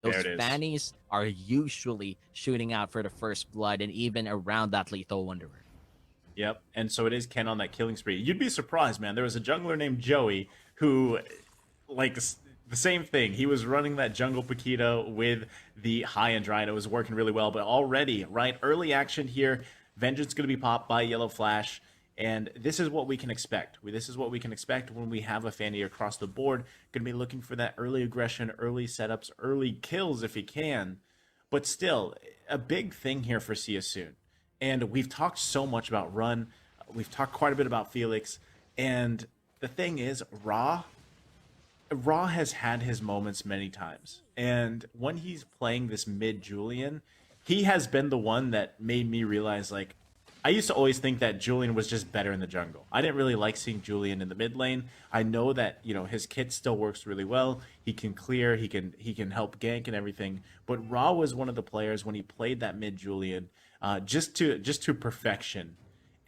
Those There it is. fannies are usually shooting out for the first blood and even around that lethal wanderer. Yep. And so it is Ken on that killing spree. You'd be surprised, man. There was a jungler named Joey who, like, the same thing. He was running that jungle Paquito with the high and dry, and it was working really well. But already, right, early action here. Vengeance going to be popped by Yellow Flash. And this is what we can expect. This is what we can expect when we have a Fanny across the board. Going to be looking for that early aggression, early setups, early kills if he can. But still, a big thing here for Sia Soon. And we've talked so much about Run. We've talked quite a bit about Felix. And the thing is, Raw has had his moments many times. And when he's playing this mid Julian, he has been the one that made me realize, like, I used to always think that Julian was just better in the jungle. I didn't really like seeing Julian in the mid lane. I know that, his kit still works really well. He can clear, he can help gank and everything. But Ra was one of the players when he played that mid Julian, just to perfection.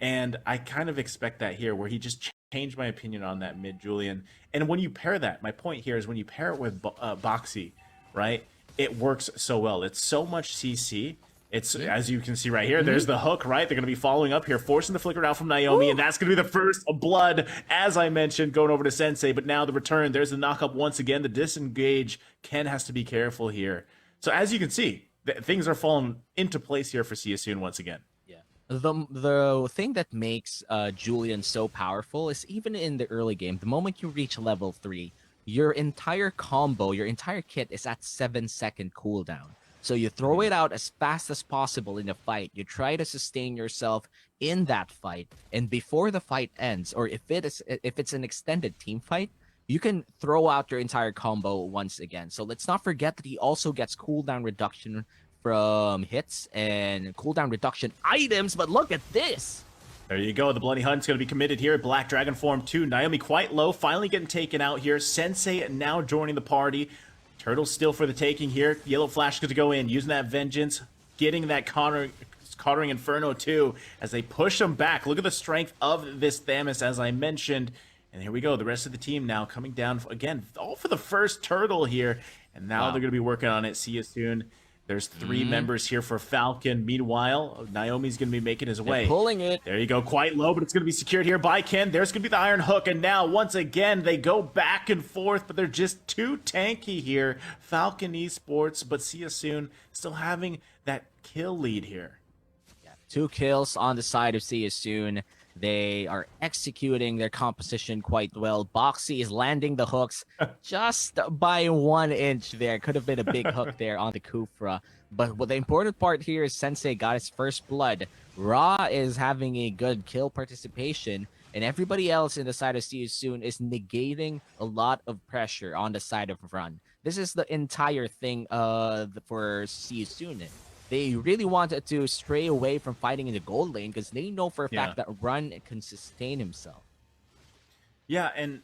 And I kind of expect that here, where he just changed my opinion on that mid Julian. And when you pair that, my point here is when you pair it with Boxy, right? It works so well. It's so much CC. It's, as you can see right here, there's the hook, right? They're going to be following up here, forcing the flicker out from Naomi, and that's going to be the first blood, as I mentioned, going over to Sensei. But now the return, there's the knock-up once again. The disengage, Ken has to be careful here. So as you can see, things are falling into place here for Sia Soon once again. Yeah. The thing that makes Julian so powerful is even in the early game, the moment you reach level 3, your entire combo, your entire kit is at 7-second cooldown. So you throw it out as fast as possible in a fight. You try to sustain yourself in that fight, and before the fight ends, or if it's an extended team fight, you can throw out your entire combo once again. So let's not forget that he also gets cooldown reduction from hits and cooldown reduction items. But look at this. There you go. The Bloody Hunt's going to be committed here. Black Dragon form 2. Naomi quite low, finally getting taken out here. Sensei now joining the party. Turtle still for the taking here. Yellow Flash going to go in, using that Vengeance, getting that Cottering Inferno too, as they push him back. Look at the strength of this Thamus, as I mentioned. And here we go. The rest of the team now coming down again, all for the first Turtle here. And now they're going to be working on it. See you soon. There's 3 members here for Falcon. Meanwhile, Naomi's going to be making his way. They're pulling it. There you go. Quite low, but it's going to be secured here by Ken. There's going to be the Iron Hook. And now, once again, they go back and forth, but they're just too tanky here. Falcon Esports, but see you soon. Still having that kill lead here. Yeah, 2 kills on the side of See You Soon. They are executing their composition quite well. Boxy is landing the hooks just by 1 inch there. Could have been a big hook there on the Kufra. But what the important part here is Sensei got his first blood. Ra is having a good kill participation. And everybody else in the side of See You Soon is negating a lot of pressure on the side of Run. This is the entire thing for See You Soon. They really wanted to stray away from fighting in the gold lane because they know for a fact that Run can sustain himself. Yeah, and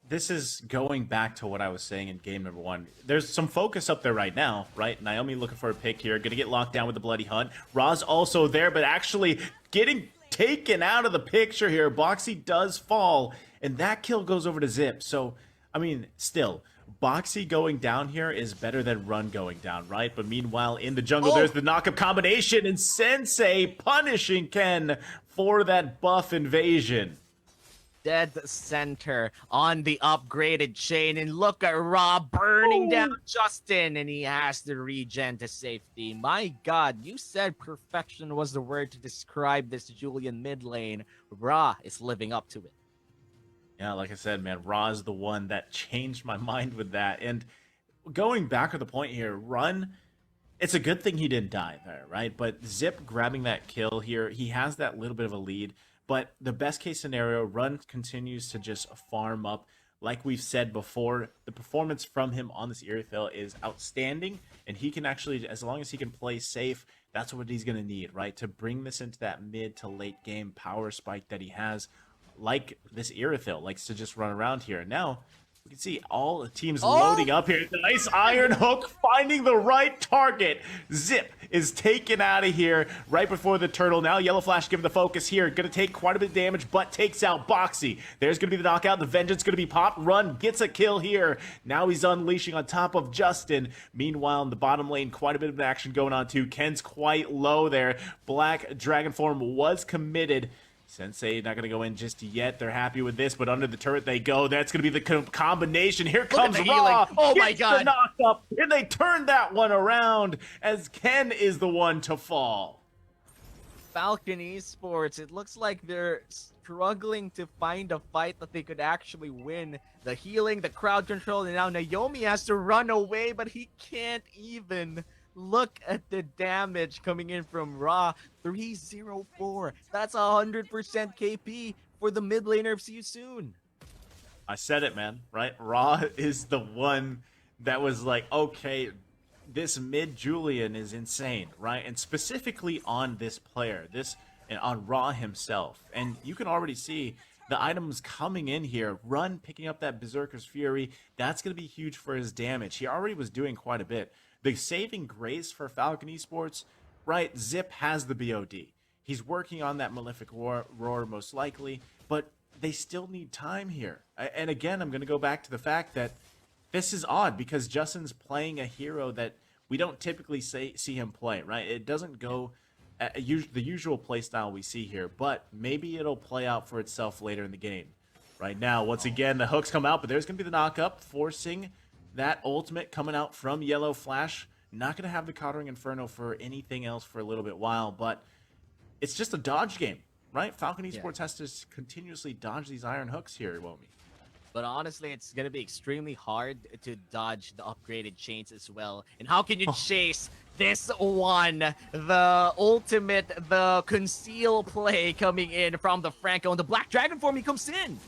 this is going back to what I was saying in game number 1. There's some focus up there right now, right? Naomi looking for a pick here, going to get locked down with the Bloody Hunt. Ra's also there, but actually getting taken out of the picture here. Boxy does fall, and that kill goes over to Zip. So, I mean, still, Boxy going down here is better than Run going down, right? But meanwhile, in the jungle, there's the knock-up combination, and Sensei punishing Ken for that buff invasion. Dead center on the upgraded chain, and look at Rob burning down Justin, and he has the regen to safety. My God, you said perfection was the word to describe this Julian mid lane. Ra is living up to it. Yeah, like I said, man, Ra is the one that changed my mind with that. And going back to the point here, Run, it's a good thing he didn't die there, right? But Zip grabbing that kill here, he has that little bit of a lead. But the best case scenario, Run continues to just farm up. Like we've said before, the performance from him on this Irithyll is outstanding. And he can actually, as long as he can play safe, that's what he's going to need, right? To bring this into that mid to late game power spike that he has. Like this Irithyll likes to just run around here. Now, You can see all the teams Oh, loading up here. Nice Iron Hook finding the right target. Zip is taken out of here right before the turtle. Now Yellow Flash giving the focus here. Going to take quite a bit of damage, but takes out Boxy. There's going to be the knockout. The Vengeance going to be popped. Run gets a kill here. Now he's unleashing on top of Justin. Meanwhile, in the bottom lane, quite a bit of action going on too. Ken's quite low there. Black Dragon Form was committed. Sensei not going to go in just yet. They're happy with this, but under the turret they go. That's going to be the combination. Here comes Raw. Oh my Gets god. the knock up, and they turn that one around as Ken is the one to fall. Falcon Esports, it looks like they're struggling to find a fight that they could actually win. The healing, the crowd control, and now Naomi has to run away, but he can't even. Look at the damage coming in from Ra. 304. That's 100% KP for the mid laner of See You Soon. I said it, man, right? Raw is the one that was like, okay, this mid Julian is insane, right? And specifically on this player, and on Raw himself. And you can already see the items coming in here. Run, picking up that Berserker's Fury. That's going to be huge for his damage. He already was doing quite a bit. The saving grace for Falcon Esports, right? Zip has the BOD. He's working on that Malefic Roar most likely, but they still need time here. And again, I'm going to go back to the fact that this is odd because Justin's playing a hero that we don't typically see him play, right? It doesn't go the usual play style we see here, but maybe it'll play out for itself later in the game. Right now, once again, the hooks come out, but there's going to be the knock-up, forcing that ultimate coming out from Yellow Flash. Not going to have the Cottering Inferno for anything else for a little bit while, but it's just a dodge game, right? Falcon Esports has to continuously dodge these iron hooks here, won't we? But honestly, it's going to be extremely hard to dodge the upgraded chains as well. And how can you chase this one? The ultimate, the conceal play coming in from the Franco. And the Black Dragon form, he comes in.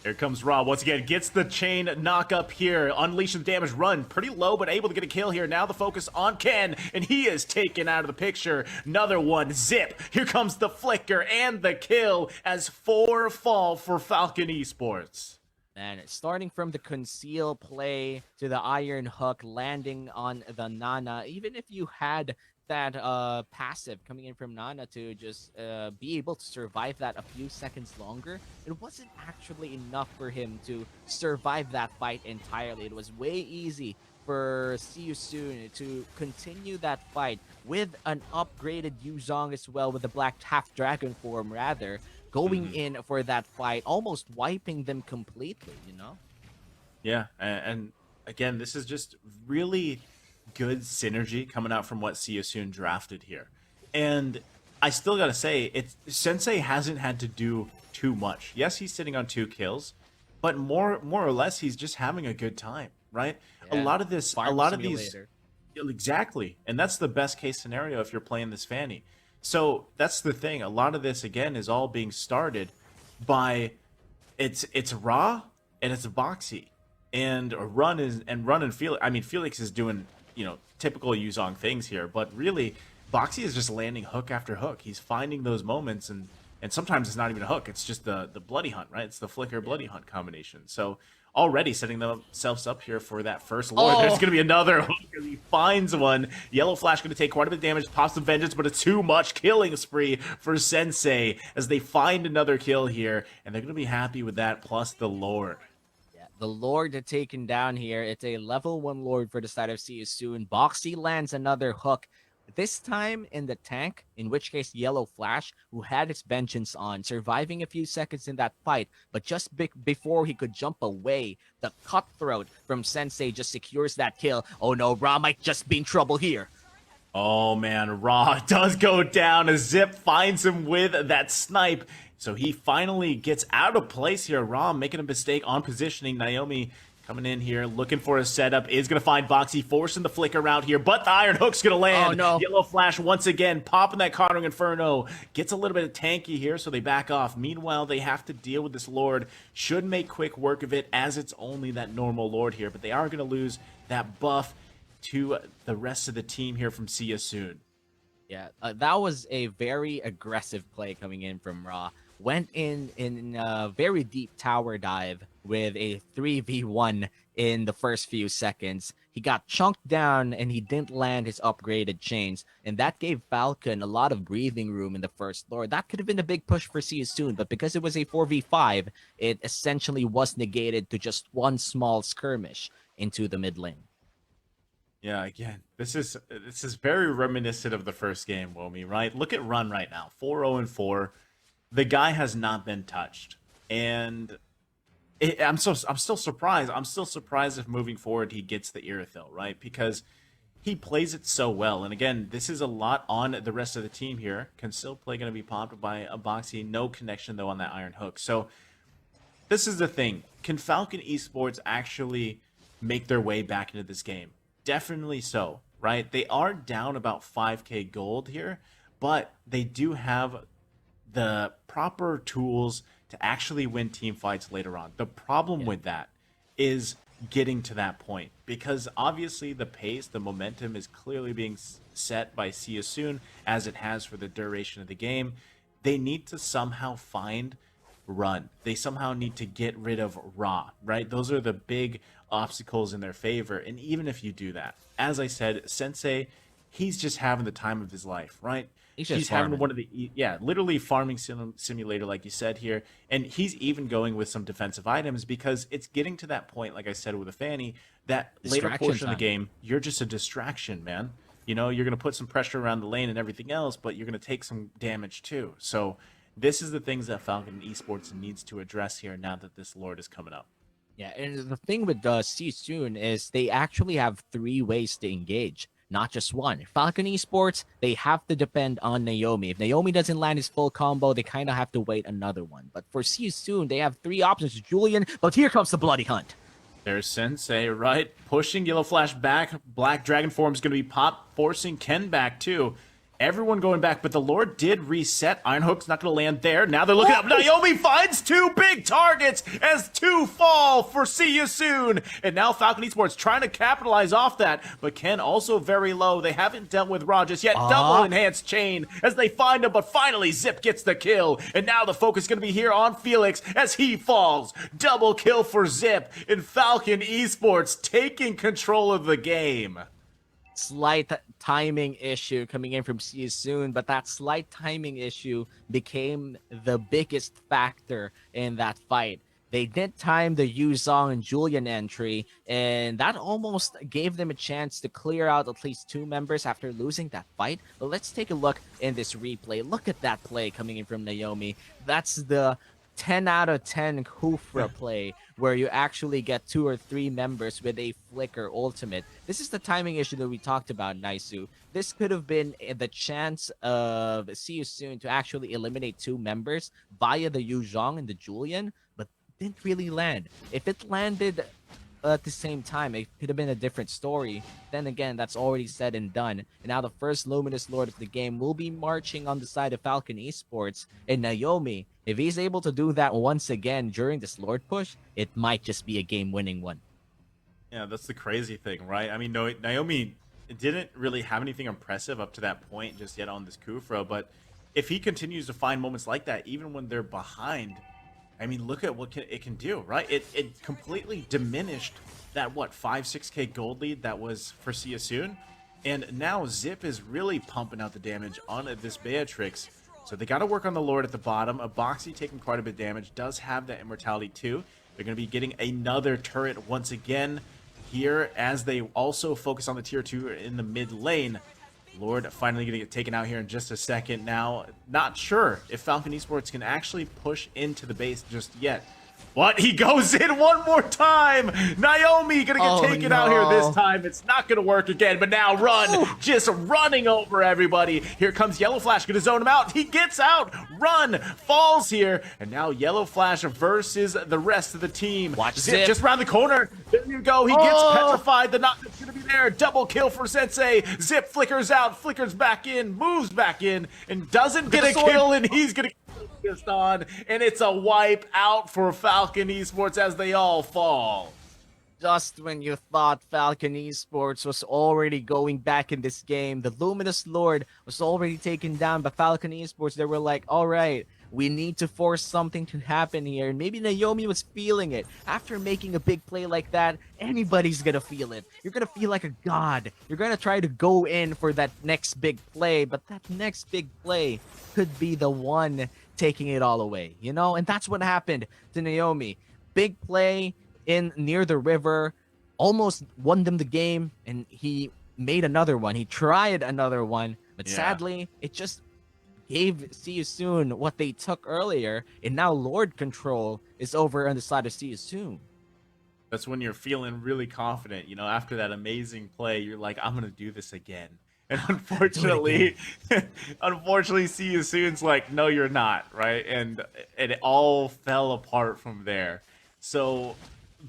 Here comes Rob once again, gets the chain knock up here, unleashing the damage, run pretty low, but able to get a kill here. Now the focus on Ken, and he is taken out of the picture. Another one, Zip. Here comes the flicker and the kill as 4 fall for Falcon Esports. And starting from the conceal play to the iron hook, landing on the Nana, even if you had that passive coming in from Nana to just be able to survive that a few seconds longer, it wasn't actually enough for him to survive that fight entirely. It was way easy for See You Soon to continue that fight with an upgraded Yuzong as well, with the Black Half Dragon form rather, going in for that fight, almost wiping them completely, you know? Yeah, and again, this is just really good synergy coming out from what See You Soon drafted here. And I still gotta say, Sensei hasn't had to do too much. Yes, he's sitting on 2 kills, but more or less, he's just having a good time, right? Yeah. A lot of these, exactly, and that's the best case scenario if you're playing this Fanny. So that's the thing. A lot of this again is all being started by it's Raw and it's Boxy and Run and Felix. I mean, Felix is doing typical Yuzong things here, but really Boxy is just landing hook after hook. He's finding those moments, and sometimes it's not even a hook. It's just the bloody hunt, right? It's the flicker bloody hunt combination. So already setting themselves up here for that first lord. There's going to be another hook as he finds one. Yellow Flash going to take quite a bit of damage, pops the Vengeance, but a too much killing spree for Sensei as they find another kill here, and they're going to be happy with that, plus the lord. The Lord taken down here. It's a level 1 Lord for the side of See You Soon. Boxy lands another hook. This time in the tank, in which case Yellow Flash, who had his Vengeance on, surviving a few seconds in that fight, but just before he could jump away, the Cutthroat from Sensei just secures that kill. Oh no, Ra might just be in trouble here. Oh man, Ra does go down as Zip finds him with that snipe. So he finally gets out of place here. Ra making a mistake on positioning. Naomi coming in here, looking for a setup, is going to find Boxy, forcing the flicker out here, but the Iron Hook's going to land. Oh, no. Yellow Flash once again, popping that Cottering Inferno. Gets a little bit of tanky here, so they back off. Meanwhile, they have to deal with this Lord. Should make quick work of it, as it's only that normal Lord here, but they are going to lose that buff to the rest of the team here from See You Soon. Yeah, that was a very aggressive play coming in from Ra. went in a very deep tower dive with a 3v1 in the first few seconds. He got chunked down and he didn't land his upgraded chains, and that gave Falcon a lot of breathing room in the first Lord. That could have been a big push for See You Soon, but because it was a 4v5, it essentially was negated to just one small skirmish into the mid lane. Yeah, again, this is very reminiscent of the first game, Womi, right? Look at Run right now, 4-0-4. The guy has not been touched, and I'm still surprised. I'm still surprised if moving forward he gets the Irithyll, right? Because he plays it so well. And again, this is a lot on the rest of the team here. Can still play going to be popped by a Boxy. No connection though on that Iron Hook. So this is the thing. Can Falcon Esports actually make their way back into this game? Definitely so, right? They are down about 5k gold here, but they do have the proper tools to actually win team fights later on. The problem with that is getting to that point, because obviously the pace, the momentum is clearly being set by See You Soon, as it has for the duration of the game. They need to somehow find Run. They somehow need to get rid of Ra, right? Those are the big obstacles in their favor. And even if you do that, as I said, Sensei, he's just having the time of his life, right? He's having one of the, literally farming simulator, like you said here. And he's even going with some defensive items, because it's getting to that point, like I said, with a Fanny, that later portion of the game, you're just a distraction, man. You know, you're going to put some pressure around the lane and everything else, but you're going to take some damage too. So this is the things that Falcon Esports needs to address here now that this Lord is coming up. Yeah, and the thing with See You Soon is they actually have 3 ways to engage, not just one. Falcon Esports, they have to depend on Naomi. If Naomi doesn't land his full combo, they kind of have to wait another one. But for See You Soon, they have 3 options. Julian, but here comes the bloody hunt. There's Sensei, right? Pushing Yellow Flash back. Black Dragon Form is going to be popped, forcing Ken back too. Everyone going back, but the Lord did reset. Iron Hook's not going to land there. Now they're looking up. Naomi finds 2 big targets as 2 fall for See You Soon. And now Falcon Esports trying to capitalize off that, but Ken also very low. They haven't dealt with Ra just yet. Double enhanced chain as they find him, but finally Zip gets the kill. And now the focus is going to be here on Felix as he falls. Double kill for Zip, and Falcon Esports taking control of the game. Slight timing issue coming in from See You Soon, but that slight timing issue became the biggest factor in that fight. They didn't time the Yuzong and Julian entry, and that almost gave them a chance to clear out at least 2 members after losing that fight. But let's take a look in this replay. Look at that play coming in from Naomi. That's the 10 out of 10 Kufra play where you actually get 2 or 3 members with a flicker ultimate. This is the timing issue that we talked about, Naisu. This could have been the chance of See You Soon to actually eliminate 2 members via the Yu Zhong and the Julian, but didn't really land. If it landed at the same time, it could have been a different story. Then again, that's already said and done. And now the first Luminous Lord of the game will be marching on the side of Falcon Esports. And Naomi, if he's able to do that once again during this Lord push, it might just be a game-winning one. Yeah, that's the crazy thing, right? I mean, Naomi didn't really have anything impressive up to that point just yet on this Kufra, but if he continues to find moments like that, even when they're behind, I mean, look at what it can do, right? It completely diminished that, 5-6k gold lead that was for See You Soon. And now Zip is really pumping out the damage on this Beatrix. So they got to work on the Lord at the bottom. A Boxy taking quite a bit of damage, does have that immortality too. They're going to be getting another turret once again here as they also focus on the tier 2 in the mid lane. Lord finally going to get taken out here in just a second. Now, not sure if Falcon Esports can actually push into the base just yet. But he goes in one more time. Naomi going to get taken out here this time. It's not going to work again. But now Run just running over everybody. Here comes Yellow Flash. Going to zone him out. He gets out. Run falls here. And now Yellow Flash versus the rest of the team. Watch Zip just around the corner. There you go. He gets petrified. The knockup's going to be there. Double kill for Sensei. Zip flickers out. Flickers back in. Moves back in. And doesn't get a kill. And he's going to on, and it's a wipe out for Falcon Esports as they all fall. Just when you thought Falcon Esports was already going back in this game, the Luminous Lord was already taken down by Falcon Esports. They were like, all right, We need to force something to happen here. And maybe Naomi was feeling it. After making a big play like that, anybody's gonna feel it. You're gonna feel like a god. You're gonna try to go in for that next big play, but that next big play could be the one taking it all away, you know? And that's what happened to Naomi. Big play in near the river, almost won them the game, and he made another one. He tried another one, but Yeah. sadly, it just gave See You Soon what they took earlier, and now Lord control is over on the side of See You Soon. That's when you're feeling really confident. You know, after that amazing play, you're like, I'm gonna do this again. And unfortunately, unfortunately, See You Soon's like, no, you're not, right? And it all fell apart from there. So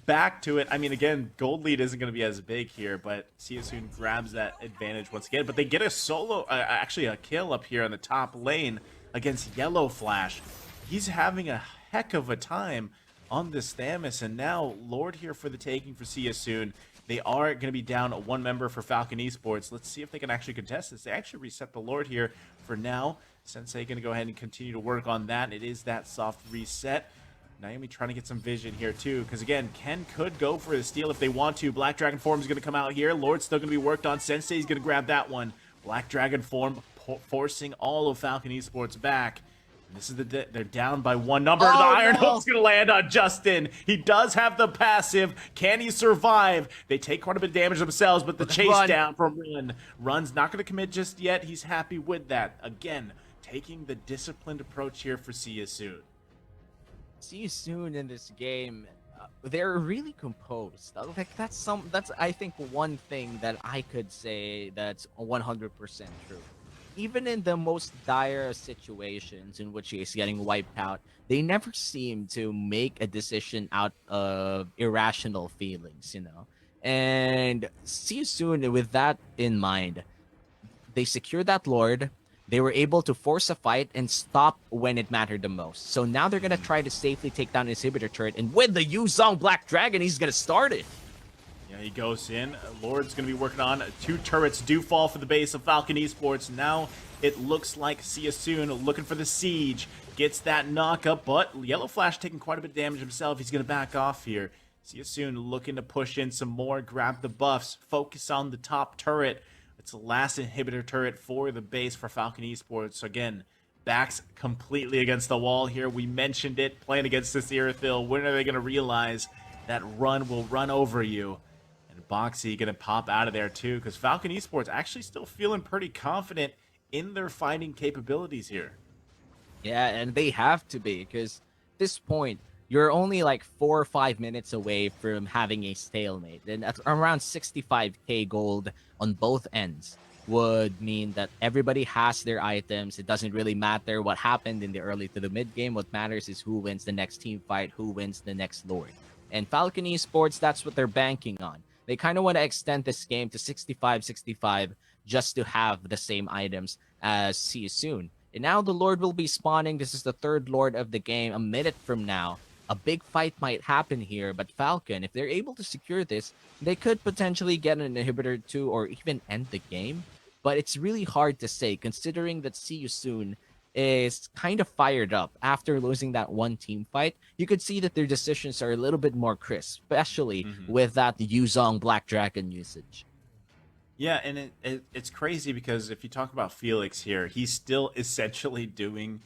back to it. I mean, again, gold lead isn't going to be as big here, but See You Soon grabs that advantage once again. But they get a solo, actually a kill up here on the top lane against Yellow Flash. He's having a heck of a time on this Thamus, and now Lord here for the taking for See You Soon. They are going to be down one member for Falcon Esports. Let's see if they can actually contest this. They actually reset the Lord here for now. Sensei going to go ahead and continue to work on that. It is that soft reset. Naomi trying to get some vision here too, because again, Ken could go for the steal if they want to. Black Dragon form is going to come out here. Lord's still going to be worked on. Sensei's going to grab that one. Black Dragon form forcing all of Falcon Esports back. This is they're down by one number. The Iron Hook's gonna land on Justin. He does have the passive. Can he survive? They take quite a bit of damage themselves, but the chase down from Run's not gonna commit just yet. He's happy with that. Again, taking the disciplined approach here for See You Soon. See You Soon in this game, they're really composed. Like that's I think one thing that I could say that's 100% true. Even in the most dire situations in which he's getting wiped out, they never seem to make a decision out of irrational feelings, you know? And See You Soon, with that in mind, they secured that Lord. They were able to force a fight and stop when it mattered the most. So now they're going to try to safely take down Inhibitor Turret. And with the Yuzong Black Dragon, he's going to start it. Yeah, he goes in. Lord's going to be working on 2 turrets do fall for the base of Falcon Esports. Now it looks like See You Soon looking for the siege. Gets that knock up, but Yellow Flash taking quite a bit of damage himself. He's going to back off here. See You Soon looking to push in some more, grab the buffs, focus on the top turret. It's the last inhibitor turret for the base for Falcon Esports. So again, backs completely against the wall here. We mentioned it, playing against this Irithyll. When are they going to realize that Run will run over you? Boxy gonna pop out of there too, because Falcon Esports actually still feeling pretty confident in their fighting capabilities here. Yeah, and they have to be, because at this point, you're only like 4 or 5 minutes away from having a stalemate. And at around 65k gold on both ends would mean that everybody has their items. It doesn't really matter what happened in the early to the mid game. What matters is who wins the next team fight, who wins the next Lord. And Falcon Esports, that's what they're banking on. They kind of want to extend this game to 65-65 just to have the same items as See You Soon. And now the Lord will be spawning. This is the 3rd Lord of the game. A minute from now, a big fight might happen here. But Falcon, if they're able to secure this, they could potentially get an inhibitor 2 or even end the game. But it's really hard to say, considering that See You Soon is kind of fired up after losing that one team fight. You could see that their decisions are a little bit more crisp, especially with that Yuzong Black Dragon usage. Yeah, and it's crazy because if you talk about Felix here, he's still essentially doing,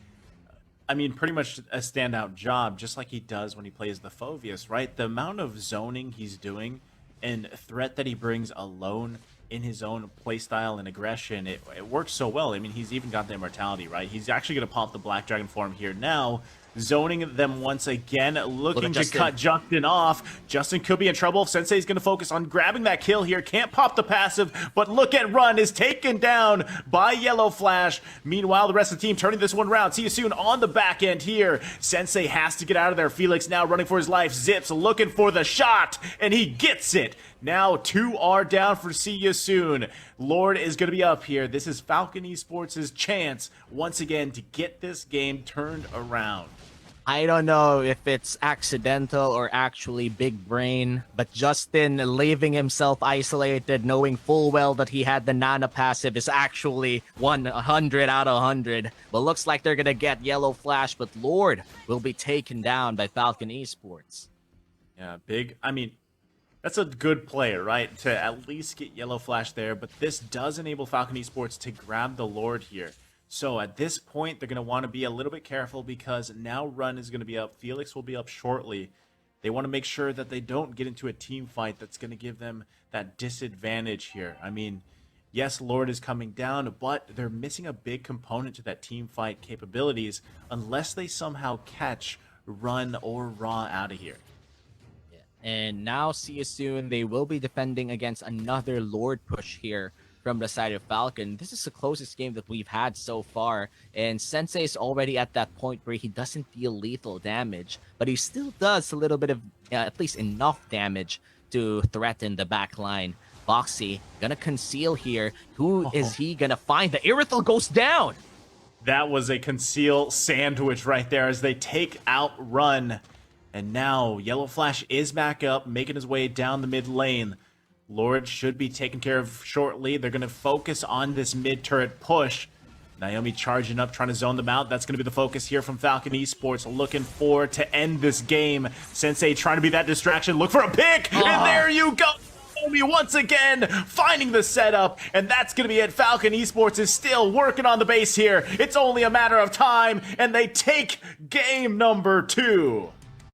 I mean, pretty much a standout job, just like he does when he plays the Phoveus, right? The amount of zoning he's doing and threat that he brings alone in his own playstyle and aggression, it works so well. I mean, he's even got the immortality, right? He's actually going to pop the Black Dragon form here now, zoning them once again, looking to cut Justin off. Justin could be in trouble. Sensei's going to focus on grabbing that kill here. Can't pop the passive, but look at Run is taken down by Yellow Flash. Meanwhile, the rest of the team turning this one around. See You Soon on the back end here. Sensei has to get out of there. Felix now running for his life. Zips looking for the shot, and he gets it. Now 2 are down for See You Soon. Lord is going to be up here. This is Falcon Esports' chance once again to get this game turned around. I don't know if it's accidental or actually big brain, but Justin leaving himself isolated, knowing full well that he had the Nana passive, is actually 100 out of 100. But looks like they're gonna get Yellow Flash, but Lord will be taken down by Falcon Esports. Yeah, big. I mean, that's a good player, right? To at least get Yellow Flash there, but this does enable Falcon Esports to grab the Lord here. So at this point, they're going to want to be a little bit careful because now Run is going to be up. Felix will be up shortly. They want to make sure that they don't get into a team fight that's going to give them that disadvantage here. I mean, yes, Lord is coming down, but they're missing a big component to that team fight capabilities unless they somehow catch Run or Raw out of here. And now, see you soon. They will be defending against another Lord push here from the side of Falcon. This is the closest game that we've had so far. And Sensei is already at that point where he doesn't deal lethal damage, but he still does a little bit of, at least enough damage to threaten the back line. Boxy gonna conceal here. Who is he gonna find? The Irithel goes down. That was a conceal sandwich right there as they take out Run. And now Yellow Flash is back up, making his way down the mid lane. Lord should be taken care of shortly. They're going to focus on this mid turret push. Naomi charging up, trying to zone them out. That's going to be the focus here from Falcon Esports. Looking forward to end this game. Sensei trying to be that distraction. Look for a pick, and there you go. Naomi once again finding the setup, and that's going to be it. Falcon Esports is still working on the base here. It's only a matter of time, and they take game number 2.